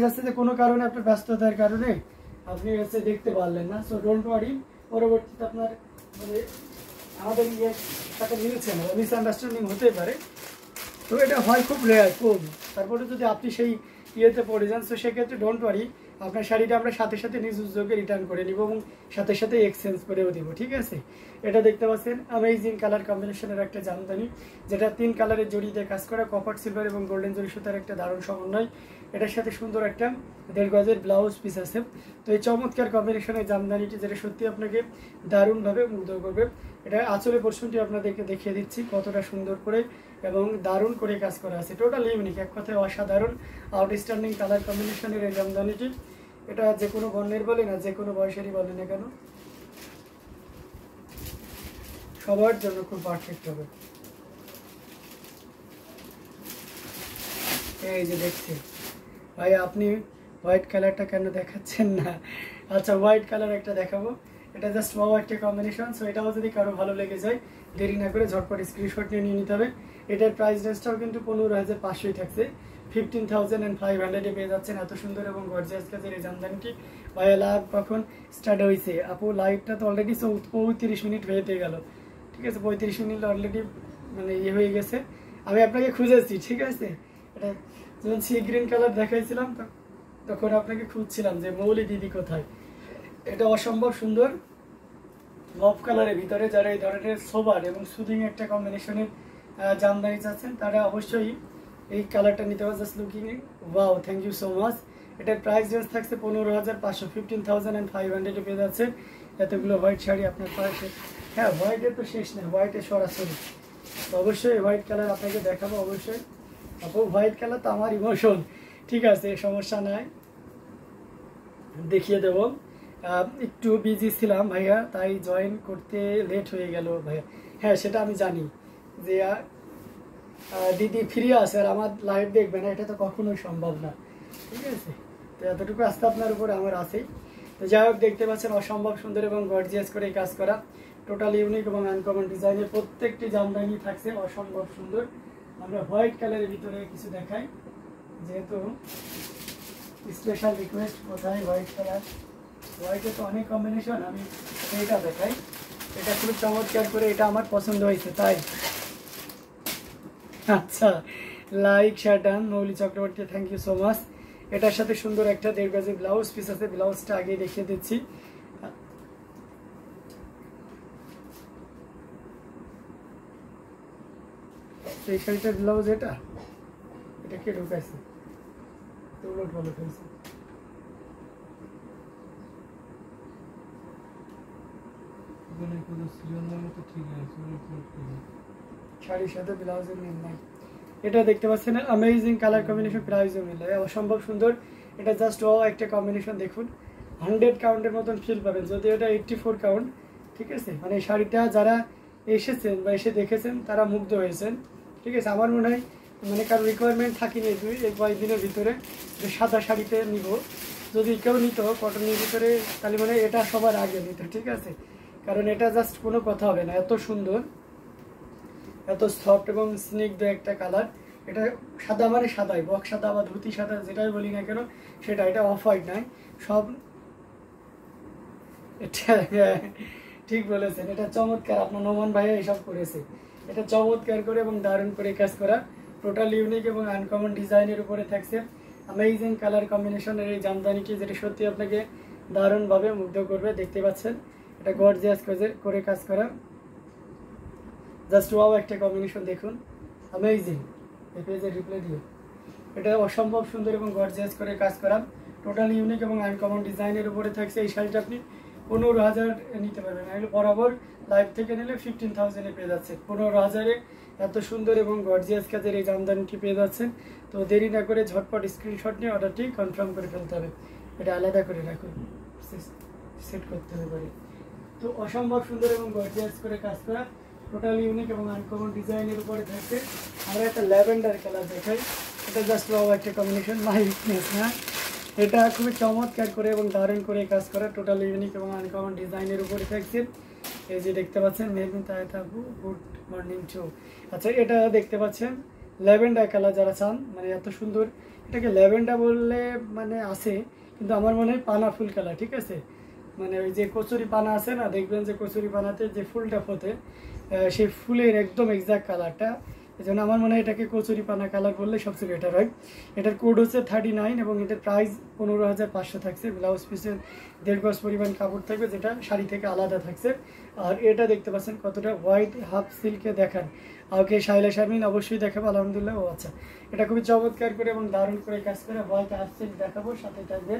যাচ্ছে যে কোনো কারণে আপনার ব্যস্ততার কারণে আপনি হচ্ছে দেখতে পারলেন না। সো ডোন্ট ওয়ারি, পরবর্তীতে আপনার মানে আমাদের সাথে মিলছে না, মিসআন্ডারস্ট্যান্ডিং হতে পারে। তো এটা হয় খুব রেয়ার, কম। তারপরে যদি আপনি সেই ইয়েতে পড়ে যান, তো সেক্ষেত্রে ডোন্ট ওয়ারি, আপনার শাড়িটা আমরা সাথে সাথে নিজ উদ্যোগে রিটার্ন করে নিব এবং সাথে সাথে এক্সচেঞ্জ করেও দিব, ঠিক আছে। এটা দেখতে পাচ্ছেন অ্যামেজিং কালার কম্বিনেশনের একটা জামদানি, যেটা 3 কালারের জড়ি দিয়ে কাজ করা, কপার সিলভার এবং গোল্ডেন জরি সুতার একটা দারুণ সমন্বয়। এটার সাথে সুন্দর একটা 1.5 গজের ব্লাউজ পিস আছে। তো এই চমৎকার কম্বিনেশনের জামদানিটি যেটা সত্যি আপনাকে দারুণভাবে মুগ্ধ করবে। এটা আঁচলের পোর্শনটি আপনাদেরকে দেখিয়ে দিচ্ছি কতটা সুন্দর করে এবং দারুণ করে কাজ করা আছে, টোটাল ইউনিক, এক কথায় অসাধারণ আউটস্ট্যান্ডিং কালার কম্বিনেশনের এই জামদানিটি। এটা যে কোনো বর্ণের বলে না, যে কোনো বয়সেরই বলে না কেন, সবার জন্য খুব পারফেক্ট হবে। এই যে দেখছি ভাই, আপনি হোয়াইট কালারটা কেন দেখাচ্ছেন না? আচ্ছা, হোয়াইট কালার একটা দেখাবো, এটা জাস্ট ওয়াও একটা কম্বিনেশন। সো এটাও যদি কারো ভালো লেগে যায়, দেরি না করে ঝটপট স্ক্রিনশট নিয়ে নিতে হবে। এটার প্রাইস রেঞ্জটাও কিন্তু 15,500 থাকছে, 15,500 পেয়ে যাচ্ছেন এত সুন্দর এবং গর্জিয়াস কাজের এই জামদানিটি। ভাইয়া লাইভ কখন স্টার্ট হয়েছে? আপু লাইভটা তো অলরেডি 35 মিনিট হয়ে গেল, ঠিক আছে, 35 মিনিট অলরেডি মানে ইয়ে হয়ে গেছে। আমি আপনাকে খুঁজেছি, ঠিক আছে। এটা যখন সি গ্রিন কালার দেখাইছিলাম তখন আপনাকে খুঁজছিলাম যে মৌলি দিদি কোথায়। এটা অসম্ভব সুন্দর মফ কালারের ভিতরে, যারা এই ধরনের সোবার এবং সুদিং একটা কম্বিনেশনের জামদানি চাচ্ছেন তারা অবশ্যই এই কালারটা নিতে হবে। Just looking wow, thank you so much. এটার প্রাইস রেঞ্জ থাকছে 15,500, 15,500 পেয়ে যাচ্ছে এতগুলো হোয়াইট শাড়ি আপনার পাশে। হ্যাঁ, হোয়াইটের তো শেষ নেই, হোয়াইটের সরাসরি। তো অবশ্যই হোয়াইট কালার আপনাকে দেখাবো অবশ্যই। আপু হোয়াইট কালার তো আমার ইমোশন, ঠিক আছে, সমস্যা নাই, দেখিয়ে দেবো। একটু বিজি ছিলাম ভাইয়া, তাই জয়েন করতে লেট হয়ে গেল ভাইয়া। হ্যাঁ, সেটা আমি জানি যে দিদি ফ্রি আছে আর আমার লাইভ দেখবে না, এটা তো কখনোই সম্ভব না, ঠিক আছে। তো এতটুকু আস্থা আপনার উপরে আমার আছেই। তো যাই হোক, দেখতে পাচ্ছেন অসম্ভব সুন্দর এবং গর্জিয়াস করে কাজ করা, টোটাল ইউনিক এবং আনকমন ডিজাইনের প্রত্যেকটি জামদানি থাকছে অসম্ভব সুন্দর। আমরা হোয়াইট কালারের ভিতরে কিছু দেখাই, যেহেতু স্পেশাল রিকোয়েস্ট, কোথায় হোয়াইট কালার? হোয়াইটে তো অনেক কম্বিনেশন, আমি এইটা দেখাই। এটা খুব চমৎকার করে, এটা আমার পছন্দ হয়েছে তাই। আচ্ছা, like share done Mouli Chakraborty, thank you so much. এটার সাথে সুন্দর একটা 1.5 গজের ব্লাউজ পিস আছে, ব্লাউজটা আগে দেখিয়ে দিচ্ছি। এই শাড়িটার ব্লাউজ এটা কে ঢুকাইছে? তো উলট পালট হয়েছে। শাড়ির সাথে ব্লাউজের মিল নাই। এটা দেখতে পাচ্ছেন অ্যামেজিং কালার কম্বিনেশন, প্রাইসও মিল হয়, অসম্ভব সুন্দর। এটা জাস্ট একটা কম্বিনেশন দেখুন, 100 কাউন্টের মতন ফিল পাবেন, যদিও এটা 84 কাউন্ট, ঠিক আছে। মানে শাড়িটা যারা এসেছেন বা এসে দেখেছেন তারা মুগ্ধ হয়েছেন, ঠিক আছে। আমার মনে হয় মানে কারো রিকোয়ারমেন্ট থাকেনি এই কয়েকদিনের ভিতরে যে সাদা শাড়িতে নিব, যদি কেউ নিত কটনের ভিতরে তাহলে মানে এটা সবার আগে নিত, ঠিক আছে। কারণ এটা জাস্ট কোনো কথা হবে না, এত সুন্দর, এত সফট এবং স্নিগ্ধ একটা কালার। এটা সাদা মানে সাদাই, বক সাদা বা ধুতি সাদা যেটাই বলি না কেন সেটা, এটা অফ হোয়াইট নাই সব। এটা ঠিক বলেছেন, এটা চমৎকার, আপনার নোমান ভাইয়া এসব করেছে। এটা চমৎকার করে এবং দারুণ করে কাজ করা, টোটাল ইউনিক এবং আনকমন ডিজাইনের উপরে থাকছে অ্যামেজিং কালার কম্বিনেশনের এই জামদানিটি, যেটা সত্যি আপনাকে দারুণভাবে মুগ্ধ করবে। দেখতে পাচ্ছেন এটা গর্জিয়াস করে কাজ করা, জাস্ট ওয়াও একটা কম্বিনেশন দেখুন, অ্যামেজিং। এই পেজে রিপ্লাই দিয়ে এটা অসম্ভব সুন্দর এবং গর্জিয়াস করে কাজ করা, টোটাল ইউনিক এবং আনকমন ডিজাইনের উপরে থাকছে। এই শাড়িটা আপনি 15,000 নিতে পারবেন, এগুলো বরাবর লাইভ থেকে নিলে 15,000 পেয়ে যাচ্ছে। 15,000 এত সুন্দর এবং গর্জিয়াস কাজের এই জামদানিটি পেয়ে যাচ্ছেন। তো দেরি না করে ঝটপট স্ক্রিনশট নিয়ে অর্ডারটি কনফার্ম করে ফেলতে হবে। এটা আলাদা করে রাখুন, সেট করতে হবে পারে। তো অসম্ভব সুন্দর এবং গর্জিয়াস করে কাজ করা, টোটাল ইউনিক এবং আনকমন ডিজাইনের উপরে থাকছে। আমরা একটা ল্যাভেন্ডার কালার দেখাই, এটা জাস্ট ওয়াও একটা কম্বিনেশন, মাই উইকনেস না। এটা খুবই চমৎকার করে এবং দারুণ করে কাজ করা, টোটাল ইউনিক এবং আনকমন ডিজাইনের উপরে থাকছে। এই যে দেখতে পাচ্ছেন মেহবিন তাহবু, গুড মর্নিং টু। আচ্ছা, এটা দেখতে পাচ্ছেন ল্যাভেন্ডার কালার, যারা চান মানে এত সুন্দর এটাকে ল্যাভেন্ডার বললে মানে আছে, কিন্তু আমার মনে হয় পানা ফুল কালার, ঠিক আছে। মানে ওই যে কচুরি পানা আছে না, দেখবেন যে কচুরি পানাতে যে ফুলটা ফোটে সেই ফুলের একদম এক্সাক্ট কালারটা। এই জন্য আমার মনে হয় এটাকে কচুরি পানা কালার বললে সবচেয়ে বেটার হয়। এটার কোড হচ্ছে 39 এবং এটার প্রাইস 15,500 থাকছে। ব্লাউজ পিসের 1.5 গজ পরিমাণ কাপড় থাকবে, যেটা শাড়ি থেকে আলাদা থাকছে। আর এটা দেখতে পাচ্ছেন কতটা হোয়াইট হাফ সিল্কে দেখান। ওকে শাইলা শারমিন অবশ্যই দেখাবো, আলহামদুলিল্লাহ। ও আচ্ছা, এটা খুবই চমৎকার করে এবং দারুণ করে কাজ করে হোয়াইট হাফ সিল্ক দেখাবো, সাথে থাকবে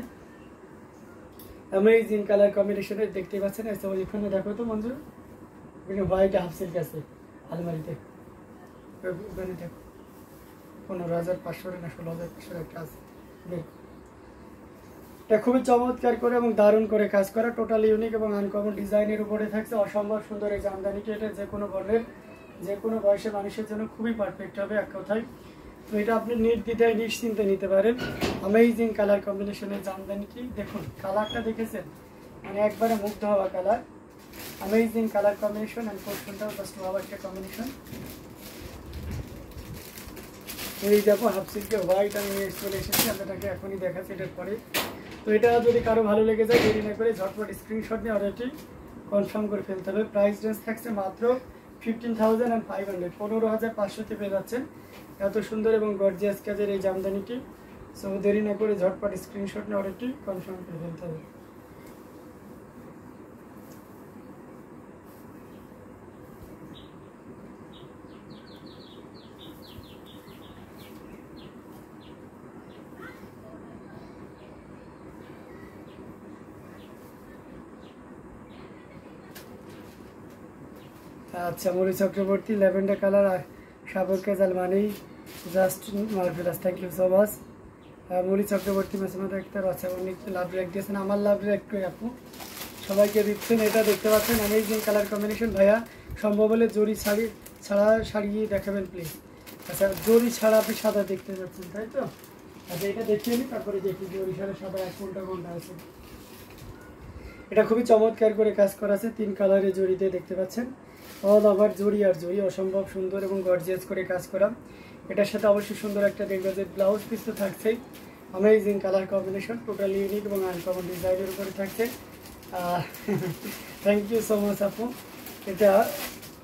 অ্যামেজিং কালার কম্বিনেশনের। দেখতেই পাচ্ছেন ওইখানে দেখো তো মঞ্জু, হোয়াইট হাফ সিল্ক আছে আলমারিতে, ওখানে দেখো 15,500 না 16,500 একটা আছে। এটা খুবই চমৎকার করে এবং দারুণ করে কাজ করা, টোটালি ইউনিক এবং আনকমন ডিজাইনের উপরে থাকছে। অসম্ভব সুন্দর এই জামদানিটি, এটা যে কোনো বর্ণের যে কোনো বয়সের মানুষের জন্য খুবই পারফেক্ট হবে এক কথায়। তো এটা আপনি নির্দ্বিধায় নিশ্চিন্তে নিতে পারেন। অ্যামেজিং কালার কম্বিনেশনের জামদানিটি দেখুন, কালারটা দেখেছেন, মানে একবারে মুগ্ধ হওয়া colour. Amazing colour combination and পোর্শনটাও জাস্ট হওয়া একটা কম্বিনেশন। এই দেখো হাফ সিল্কে হোয়াইট আমি চলে এসেছি, আপনাকে এখনই দেখাচ্ছি এটার পরে। তো এটা যদি কারো ভালো লেগে যায়, দেরি না করে ঝটপট স্ক্রিনশট নিয়ে অর্ডারটি কনফার্ম করে ফেলতে হবে। প্রাইস রেঞ্জ থাকছে মাত্র 15,500, 15,500তে পেয়ে যাচ্ছেন এত সুন্দর এবং গর্জিয়াস কাজের এই জামদানিটি। সো দেরি না করে ঝটপট স্ক্রিনশট নিয়ে অর্ডারটি কনফার্ম করে ফেলতে হবে। আচ্ছা, মরি চক্রবর্তী ল্যাভেন্ডার কালার আর সাবর কেজাল মানেই just marvellous, thank you so much. Mouri Chakraborty মাঝে একটা আচ্ছা, উনি লাভ রেক দিয়েছেন, আমার লাভ রেক আপু সবাইকে দিচ্ছেন। এটা দেখতে পাচ্ছেন অ্যামেজিং কালার কম্বিনেশন। ভাইয়া সম্ভব হলে জরি ছাড়া শাড়ি দেখাবেন প্লিজ। আচ্ছা, জরি ছাড়া আপনি সাদা দেখতে পাচ্ছেন, তাই তো? আচ্ছা, এটা দেখিয়ে নিই, তারপরে দেখি জরি ছাড়া সাদা কোনটা কোনটা আছে। এটা খুবই চমৎকার করে কাজ করা আছে, 3 কালারে জড়িতে দেখতে পাচ্ছেন। অল ওভার জড়ি আর জড়ি, অসম্ভব সুন্দর এবং গর্জিয়াস করে কাজ করা। এটার সাথে অবশ্যই সুন্দর একটা দেখবে যে ব্লাউজ পিস তো থাকছেই। Amazing colour combination, totally unique এবং আনকমন ডিজাইনের উপরে থাকছে। থ্যাংক ইউ সো মাচ আপু। এটা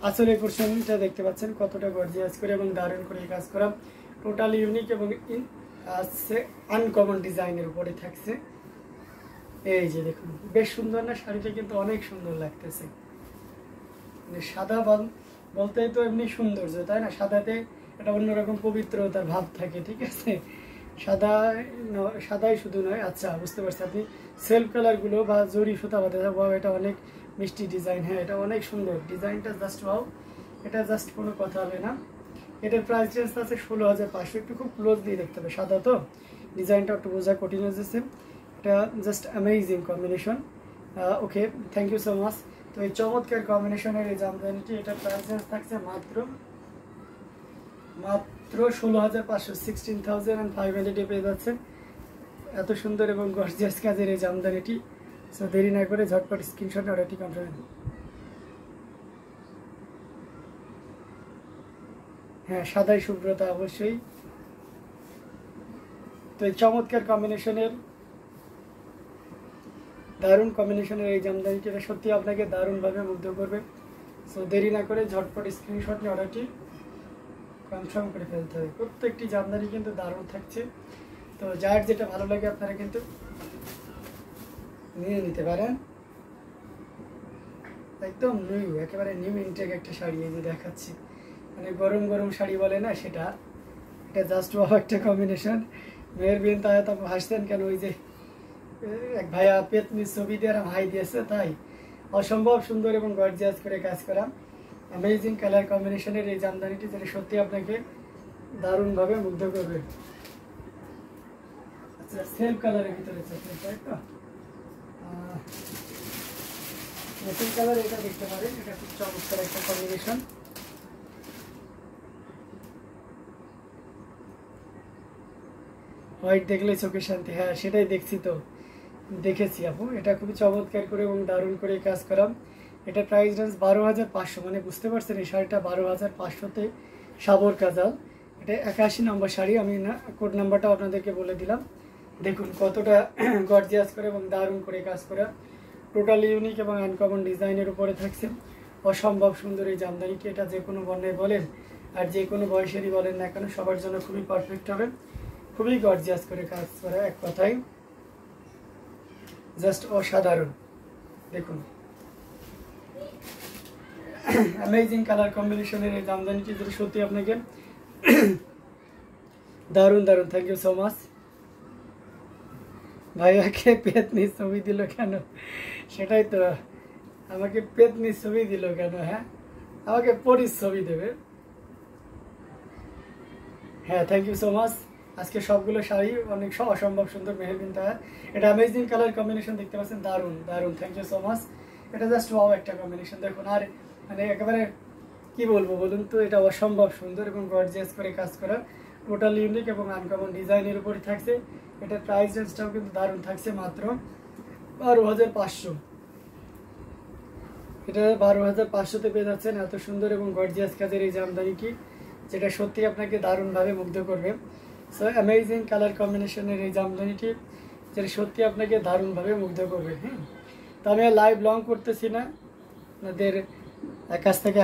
আসলে পোর্শনটা দেখতে পাচ্ছেন কতটা গর্জিয়াস করে এবং দারুণ করে কাজ করা, টোটালি ইউনিক এবং আনকমন ডিজাইনের উপরে থাকছে। এই যে দেখুন, বেশ সুন্দর না শাড়িটা? কিন্তু অনেক সুন্দর লাগতেছে। মানে সাদা বলতেই তো এমনি সৌন্দর্য, তাই না? সাদাতে একটা অন্যরকম পবিত্রতার ভাব থাকে, ঠিক আছে। সাদাই শুধু নয়। আচ্ছা, বুঝতে পারছি, আপনি সেলফ কালারগুলো বা জরি সুতা বাঁধা ওয়াও, এটা অনেক মিষ্টি ডিজাইন। হ্যাঁ, এটা অনেক সুন্দর ডিজাইনটা, জাস্ট ওয়াও, এটা জাস্ট কোনো কথা হবে না। এটার প্রাইস রেঞ্জ আছে 16,500। একটু খুব ক্লোজ দিয়ে দেখতে হবে, সাদা তো ডিজাইনটা একটু বোঝা কঠিন হয়েছে। এটা just amazing combination. Okay, thank you so much. তো এই চমৎকার কম্বিনেশনের এই জামদানিটি, এটার প্রাইস রেঞ্জ থাকছে মাত্র 16,500, 16,500 পেয়ে যাচ্ছে এত সুন্দর এবং গর্জিয়াস কাজের এই জামদানিটি। সো দেরি না করে ঝটপট স্ক্রিনশট অর্ডারটি কনফার্ম। হ্যাঁ, সাদাই শুভ্রতা অবশ্যই। তো এই চমৎকার কম্বিনেশনের, দারুণ কম্বিনেশনের এই জামদানিটি, এটা সত্যি আপনাকে দারুণভাবে মুগ্ধ করবে। সো দেরি না করে ঝটপট স্ক্রিনশট নিয়ে অর্ডারটি কনফার্ম করে ফেলতে হবে। প্রত্যেকটি জামদানি কিন্তু দারুণ থাকছে। তো যার যেটা ভালো লাগে আপনারা কিন্তু নিয়ে নিতে পারেন। একদম নিউ, একেবারে নিউ ইনটেক একটা শাড়ি এই যে দেখাচ্ছি, মানে গরম গরম শাড়ি বলে না সেটা। এটা জাস্ট একটা কম্বিনেশন। মেয়ের বিন তাই তো হাসতেন কেন? ওই যে এক ভাইয়া পেতনির ছবি দিয়ে হাই দিয়েছে, তাই। অসম্ভব সুন্দর এবং গর্জিয়াস করে কাজ করা অ্যামেজিং কালার কম্বিনেশনের এই জামদানিটি, যেটা সত্যি আপনাকে দারুণভাবে মুগ্ধ করবে। আচ্ছা, সেলফ কালারের ভিতরে তাই তো? সেলফ কালার এটা দেখতে পারেন, এটা খুব চমৎকার একটা কম্বিনেশন। হোয়াইট দেখলে চোখে শান্তি, হ্যাঁ সেটাই দেখছি, তো দেখেছি আপু। এটা খুবই চমৎকার করে এবং দারুণ করে কাজ করা। এটা প্রাইস রেঞ্জ 12,500, মানে বুঝতে পারছেন এই শাড়িটা 12,500তে সাবর কাজাল। এটা 81 নম্বর শাড়ি, আমি না কোড নাম্বারটা আপনাদেরকে বলে দিলাম। দেখুন কতটা গর্জিয়াস করে এবং দারুণ করে কাজ করা, টোটালি ইউনিক এবং আনকমন ডিজাইনের উপরে থাকছে। অসম্ভব সুন্দর এই জামদানিটি, এটা যে কোনো বর্ণায় বলেন আর যে কোনো বয়সেরই বলেন না কেন সবার জন্য খুবই পারফেক্ট হবে। খুবই গর্জিয়াস করে কাজ করা, এক কথায় জাস্ট অসাধারণ। দেখুন অ্যামেজিং কালার কম্বিনেশনের এই জামদানিটি যেটা সত্যি আপনাকে দারুণ দারুণ। Thank you so much. ভাইয়াকে পেতনি ছবি দিল কেন? সেটাই তো, আমাকে পেতনি ছবি দিল কেন? হ্যাঁ, আমাকে পরির ছবি দেবে। হ্যাঁ, থ্যাংক ইউ সো মাচ। আজকে সবগুলো শাড়ি অনেক অসম্ভব সুন্দর মেহেরবিন তাহার। এটা অ্যামেজিং কালার কম্বিনেশন দেখতে পাচ্ছেন, দারুণ দারুণ। Thank you so much. এটা জাস্ট ওয়াও একটা কম্বিনেশন। দেখুন আর মানে একেবারে কি বলবো বলুন তো, এটা অসম্ভব সুন্দর এবং গর্জিয়াস করে কাজ করা, টোটাল ইউনিক এবং আনকমন ডিজাইনের উপরে থাকছে। এটার প্রাইস রেঞ্জটাও কিন্তু দারুণ থাকছে, মাত্র 12,500। এটা 12,500-তে পেয়ে যাচ্ছেন এত সুন্দর এবং গর্জিয়াস কাজের এই জামদানিটি, যেটা সত্যি আপনাকে দারুণভাবে মুগ্ধ করবে। সো অ্যামেজিং কালার কম্বিনেশনের এই জামদানিটি যেটা সত্যি আপনাকে দারুণভাবে মুগ্ধ করবে। হ্যাঁ, তো আমি লাইভ লং করতেছি না, আপনাদের কাছ থেকে